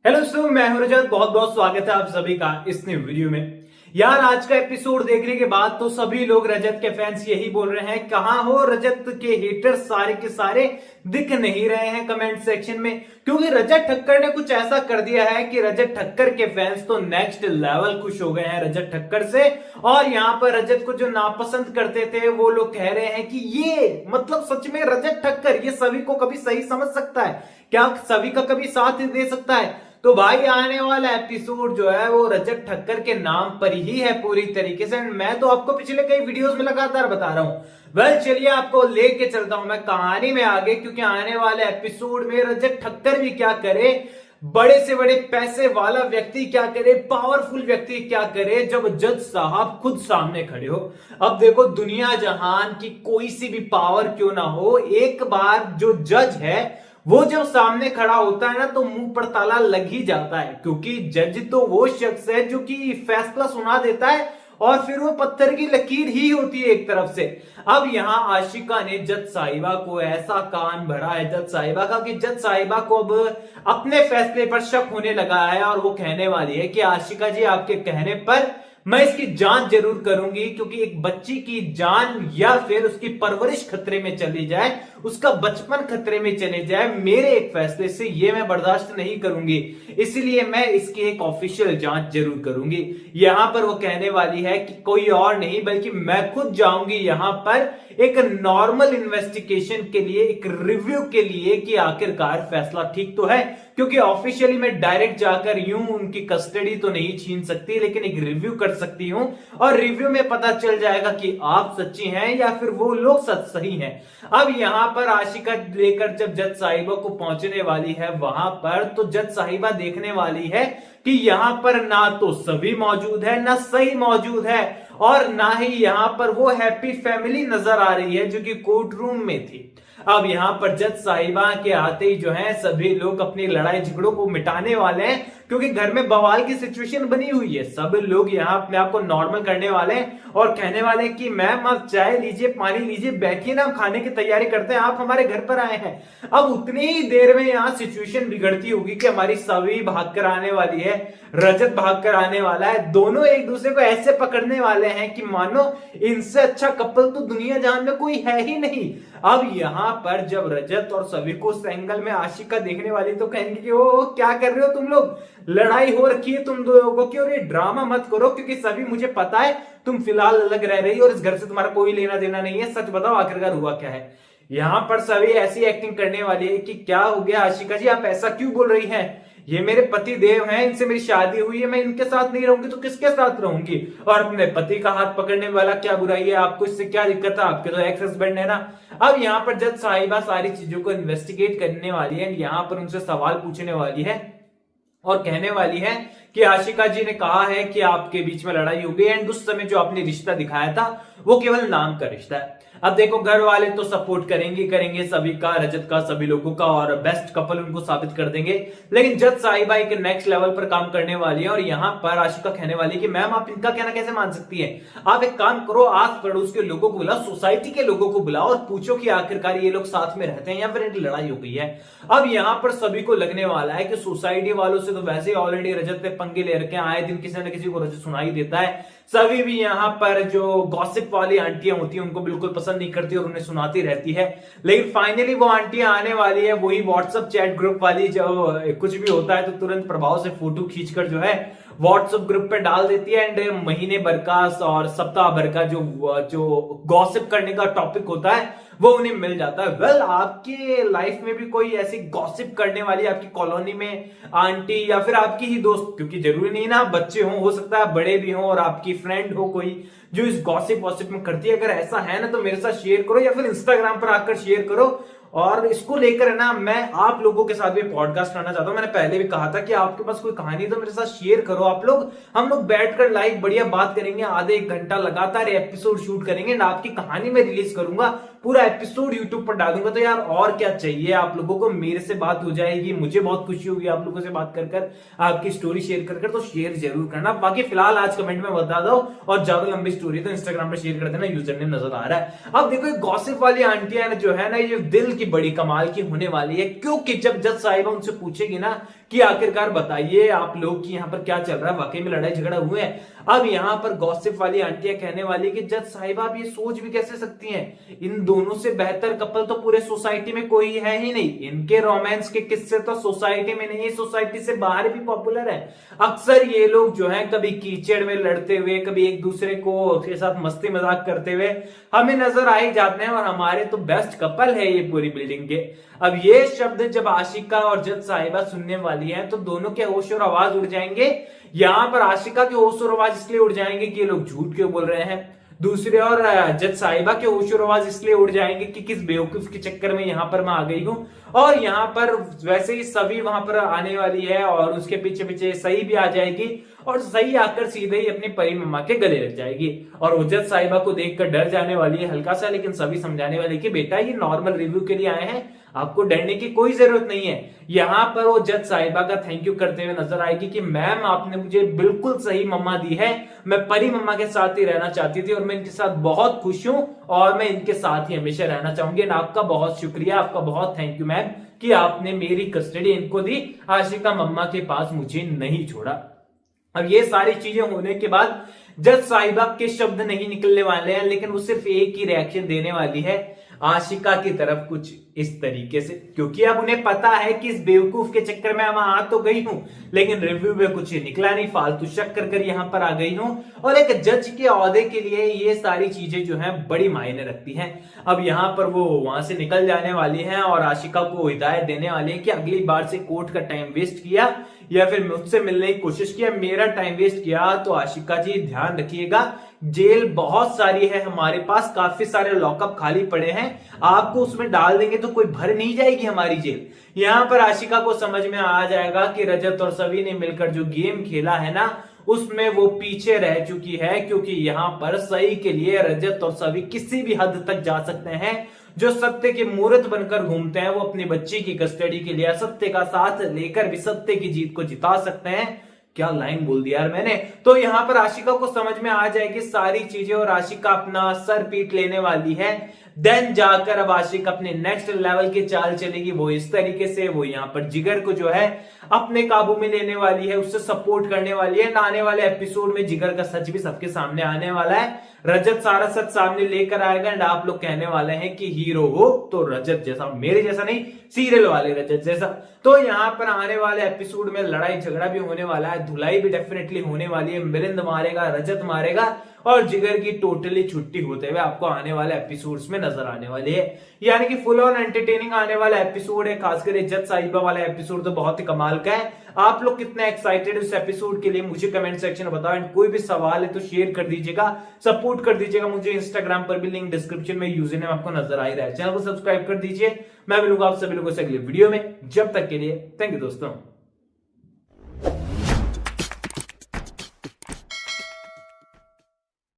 Hello दोस्तों, मैं हूं रजत। बहुत बहुत स्वागत है आप सभी का इस नए वीडियो में। यार, आज का एपिसोड देखने के बाद तो सभी लोग रजत के फैंस यही बोल रहे हैं, कहां हो रजत के हेटर्स, सारे के सारे दिख नहीं रहे हैं कमेंट सेक्शन में। क्योंकि रजत ठक्कर ने कुछ ऐसा कर दिया है कि रजत ठक्कर के फैंस तो नेक्स्ट लेवल खुश हो गए हैं रजत ठक्कर से। और यहां पर रजत को जो नापसंद करते थे वो लोग कह रहे हैं कि ये मतलब सच में रजत ठक्कर ये सभी को कभी सही समझ सकता है क्या, सभी का कभी साथ दे सकता है। तो भाई, आने वाला एपिसोड जो है वो रजत ठक्कर के नाम पर ही है पूरी तरीके से। मैं तो आपको पिछले कई वीडियोस में लगातार बता रहा हूं। वेल, चलिए आपको लेके चलता हूं मैं कहानी में आगे, क्योंकि आने वाले एपिसोड में रजत ठक्कर भी क्या करे, बड़े से बड़े पैसे वाला व्यक्ति क्या करे, पावरफुल व्यक्ति क्या करे, जब जज साहब खुद सामने खड़े हो। अब देखो, दुनिया जहान की कोई सी भी पावर क्यों ना हो, एक बार जो जज है वो जब सामने खड़ा होता है ना तो मुंह पर ताला लग ही जाता है। क्योंकि जज तो वो शख्स है जो कि फैसला सुना देता है और फिर वो पत्थर की लकीर ही होती है एक तरफ से। अब यहां आशिका ने जज साहिबा को ऐसा कान भरा है जज साहिबा का कि जज साहिबा को अब अपने फैसले पर शक होने लगा है और वो कहने वाली है कि आशिका जी, आपके कहने पर मैं इसकी जांच जरूर करूंगी, क्योंकि एक बच्ची की जान या फिर उसकी परवरिश खतरे में चली जाए, उसका बचपन खतरे में चले जाए, मेरे एक फैसले से ये मैं बर्दाश्त नहीं करूंगी। इसलिए मैं इसकी एक ऑफिशियल जांच जरूर करूंगी। यहां पर वो कहने वाली है कि कोई और नहीं बल्कि मैं खुद जाऊंगी यहां पर एक नॉर्मल इन्वेस्टिगेशन के लिए, एक रिव्यू के लिए कि आखिरकार फैसला ठीक तो है। क्योंकि ऑफिशियली मैं डायरेक्ट जाकर यूं उनकी कस्टडी तो नहीं छीन सकती, लेकिन एक रिव्यू कर सकती हूं और रिव्यू में पता चल जाएगा कि आप सच्ची हैं या फिर वो लोग सही हैं। अब यहां पर आशिका लेकर जब जज साहिबा को पहुंचने वाली है वहां पर, तो जज साहिबा देखने वाली है कि यहां पर ना तो सभी मौजूद है, ना सही मौजूद है, और ना ही यहां पर वो हैप्पी फैमिली नजर आ रही है जो कि कोर्ट रूम में थी। अब यहां पर जज साहिबा के आते ही जो है सभी लोग अपनी लड़ाई झगड़ों को मिटाने वाले हैं, क्योंकि घर में बवाल की सिचुएशन बनी हुई है। सब लोग यहां अपने आप को नॉर्मल करने वाले हैं और कहने वाले हैं कि मैम आप चाय लीजिए, पानी लीजिए, बैठिए ना, हम खाने की तैयारी करते हैं, आप हमारे घर पर आए हैं। अब उतनी ही देर में यहां सिचुएशन बिगड़ती होगी कि हमारी सभी भागकर आने वाली है, रजत भागकर आने वाला है, दोनों एक दूसरे को ऐसे पकड़ने वाले हैं कि मानो इनसे अच्छा कपल तो दुनिया जहान में कोई है ही नहीं। अब यहां पर जब रजत और सभी को उस एंगल में आशिका देखने वाली तो कहेंगे कि ओ क्या कर रहे हो तुम लोग, लड़ाई हो रखी है तुम दो लोगों की, और ये ड्रामा मत करो, क्योंकि सभी मुझे पता है तुम फिलहाल अलग रह रही हो और इस घर से तुम्हारा कोई लेना देना नहीं है। सच बताओ आखिरकार हुआ क्या है। यहां पर सभी ऐसी एक्टिंग करने वाली है कि क्या हो गया आशिका जी, आप ऐसा क्यों बोल रही हैं, ये मेरे पति देव हैं, इनसे मेरी शादी हुई है, मैं इनके साथ नहीं रहूंगी तो किसके साथ रहूंगी, और अपने पति का हाथ पकड़ने वाला क्या बुराई है, आपको इससे क्या दिक्कत है, आपके तो एक्स हस्बैंड है ना। अब यहाँ पर जज साहिबा सारी चीजों को इन्वेस्टिगेट करने वाली है, यहाँ पर उनसे सवाल पूछने वाली है और कहने वाली है कि आशिका जी ने कहा है कि आपके बीच में लड़ाई हो गई एंड उस समय जो आपने रिश्ता दिखाया था वो केवल नाम का रिश्ता है। अब देखो, घर वाले तो सपोर्ट करेंगे सभी का, रजत का, सभी लोगों का, और बेस्ट कपल उनको साबित कर देंगे। लेकिन जज साहिबा एक नेक्स्ट लेवल पर काम करने वाली है और यहां पर आशिका कहने वाली है कि मैम आप इनका कहना कैसे मान सकती हैं, आप एक काम करो, आस पड़ोस के लोगों को बुलाओ, सोसाइटी के लोगों को बुलाओ और पूछो कि आखिरकार ये लोग साथ में रहते हैं या फिर इनकी लड़ाई हो गई है। अब यहां पर सभी को लगने वाला है कि सोसाइटी वालों से तो वैसे ही ऑलरेडी रजत ने पंगे ले रखे हैं, आए दिन किसी न किसी को रजत सुनाई देता है। सभी भी यहाँ पर जो गॉसिप वाली आंटियां होती हैं उनको बिल्कुल पसंद नहीं करती और उन्हें सुनाती रहती है। लेकिन फाइनली वो आंटियां आने वाली है, वही व्हाट्सएप चैट ग्रुप वाली, जब कुछ भी होता है तो तुरंत प्रभाव से फोटो खींचकर जो है व्हाट्सएप ग्रुप पे डाल देती है एंड महीने भर का और सप्ताह भर का जो गॉसिप करने का टॉपिक होता है वो उन्हें मिल जाता है। वेल, आपके लाइफ में भी कोई ऐसी गॉसिप करने वाली आपकी कॉलोनी में आंटी या फिर आपकी ही दोस्त, क्योंकि जरूरी नहीं ना बच्चे हो सकता है बड़े भी हो, और आपकी फ्रेंड हो कोई जो इस गॉसिप वॉसिप में करती है, अगर ऐसा है ना तो मेरे साथ शेयर करो या फिर इंस्टाग्राम पर आकर शेयर करो। और इसको लेकर है ना, मैं आप लोगों के साथ भी पॉडकास्ट करना चाहता हूं। मैंने पहले भी कहा था कि आपके पास कोई कहानी तो मेरे साथ शेयर करो आप लोग, हम लोग बैठकर लाइव बढ़िया बात करेंगे, आधे एक घंटा लगातार एपिसोड शूट करेंगे एंड आपकी कहानी में रिलीज करूंगा, पूरा एपिसोड यूट्यूब पर डालूंगा। तो यार और क्या चाहिए आप लोगों को, मेरे से बात हो जाएगी, मुझे बहुत खुशी होगी आप लोगों से बात कर आपकी स्टोरी शेयर कर तो शेयर जरूर करना। बाकी फिलहाल आज कमेंट में बता दो, और ज्यादा लंबी स्टोरी तो इंस्टाग्राम पर शेयर कर देना, यूजर नेम नजर आ रहा है। अब देखो, गॉसिप वाली आंटियां जो है ना, ये दिल की बड़ी कमाल की होने वाली है, क्योंकि जब जज साहिबा उनसे पूछेगी ना कि आखिरकार बताइए आप लोग की यहाँ पर क्या चल रहा है, वाकई में लड़ाई झगड़ा हुए हैं। अब यहाँ पर गॉसिप वाली आंटियां कहने वाली कि जज साहिबा आप ये सोच भी कैसे सकती हैं, इन दोनों से बेहतर कपल तो पूरे सोसाइटी में कोई है ही नहीं, इनके रोमांस के किस्से तो सोसाइटी में नहीं, सोसाइटी से बाहर भी पॉपुलर है। अक्सर ये लोग जो है कभी कीचड़ में लड़ते हुए, कभी एक दूसरे को के साथ मस्ती मजाक करते हुए हमें नजर आ ही जाते हैं, और हमारे तो बेस्ट कपल है ये पूरी बिल्डिंग के। अब ये शब्द जब आशिका और जज साहिबा सुनने वाली है तो दोनों के होश और आवाज उड़ जाएंगे। यहां पर आशिका के होश और आवाज इसलिए उड़ जाएंगे कि ये लोग झूठ क्यों बोल रहे हैं, दूसरे और जज साहिबा के होश और आवाज इसलिए उड़ जाएंगे कि किस बेवकूफ के चक्कर में यहां पर मैं आ गई हूं। और यहां पर वैसे ही सभी वहां पर आने वाली है और उसके पीछे पीछे सही भी आ जाएगी, और सही आकर सीधे ही अपनी परी मम्मा के गले लग जाएगी, और वो जज साहिबा को देखकर डर जाने वाली है हल्का सा, लेकिन सभी समझाने वाले कि बेटा ये नॉर्मल रिव्यू के लिए आए हैं, आपको डरने की कोई जरूरत नहीं है। यहां पर वो जज साहिबा का थैंक यू करते हुए नजर आएगी कि मैम आपने मुझे बिल्कुल सही मम्मा दी है, मैं परी मम्मा के साथ ही रहना चाहती थी और मैं इनके साथ बहुत खुश हूं और मैं इनके साथ ही हमेशा रहना चाहूंगी। आपका बहुत शुक्रिया, आपका बहुत थैंक यू मैम कि आपने मेरी कस्टडी इनको दी, आशिका मम्मा के पास मुझे नहीं छोड़ा। अब ये सारी चीजें होने के बाद जज साहिबा के शब्द नहीं निकलने वाले हैं, लेकिन वो सिर्फ एक ही रिएक्शन देने वाली है आशिका की तरफ, कुछ इस तरीके से, क्योंकि अब उन्हें पता है कि इस बेवकूफ के चक्कर में मैं आ तो गई हूं लेकिन रिव्यू में कुछ निकला नहीं, फालतू शक कर कर यहां पर आ गई हूं, और एक जज के ओहदे के लिए ये सारी चीजें जो हैं बड़ी मायने रखती हैं। अब यहां पर वो वहां से निकल जाने वाली हैं और आशिका को हिदायत देने वाली है कि अगली बार से कोर्ट का टाइम वेस्ट किया या फिर मुझसे मिलने की कोशिश किया, मेरा टाइम वेस्ट किया तो आशिका जी ध्यान रखिएगा, जेल बहुत सारी है हमारे पास, काफी सारे लॉकअप खाली पड़े हैं, आपको उसमें डाल देंगे तो कोई भर नहीं जाएगी हमारी जेल। यहां पर आशिका को समझ में आ जाएगा कि रजत और सभी ने मिलकर जो गेम खेला है ना उसमें वो पीछे रह चुकी है, क्योंकि यहां पर सही के लिए रजत और सभी किसी भी हद तक जा सकते हैं। जो सत्य के मूर्त बनकर घूमते हैं वो अपनी बच्ची की कस्टडी के लिए सत्य का साथ लेकर भी सत्य की जीत को जिता सकते हैं। क्या लाइन बोल दिया यार मैंने। तो यहां पर आशिका को समझ में आ जाएगी सारी चीजें और आशिका अपना सर पीट लेने वाली है। देन जाकर अब आशिक अपने नेक्स्ट लेवल की चाल चलेगी, वो इस तरीके से वो यहाँ पर जिगर को जो है अपने काबू में लेने वाली है, उससे सपोर्ट करने वाली है। आने वाले एपिसोड में जिगर का सच भी सबके सामने आने वाला है, रजत सारा सच सामने लेकर आएगा एंड आप लोग कहने वाले हैं कि हीरो हो तो रजत जैसा, मेरे जैसा नहीं, सीरियल वाले रजत जैसा। तो यहाँ पर आने वाले एपिसोड में लड़ाई झगड़ा भी होने वाला है, धुलाई भी डेफिनेटली होने वाली है, मिलिंद मारेगा, रजत मारेगा और जिगर की टोटली छुट्टी होते हुए आपको आने वाले एपिसोड्स में नजर आने वाली है। यानी कि फुल ऑन एंटरटेनिंग आने वाला एपिसोड है, खासकर जज साहिबा वाला एपिसोड तो बहुत ही कमाल का है। आप लोग कितने एक्साइटेड उस एपिसोड के लिए मुझे कमेंट सेक्शन में बताओ एंड कोई भी सवाल है तो शेयर कर दीजिएगा, सपोर्ट कर दीजिएगा मुझे। इंस्टाग्राम पर भी लिंक डिस्क्रिप्शन में यूजर नेम आपको नजर आ ही रहा है, चैनल को सब्सक्राइब कर दीजिए। मैं मिलूंगा आप सभी लोगों से अगले वीडियो में, जब तक के लिए थैंक यू दोस्तों।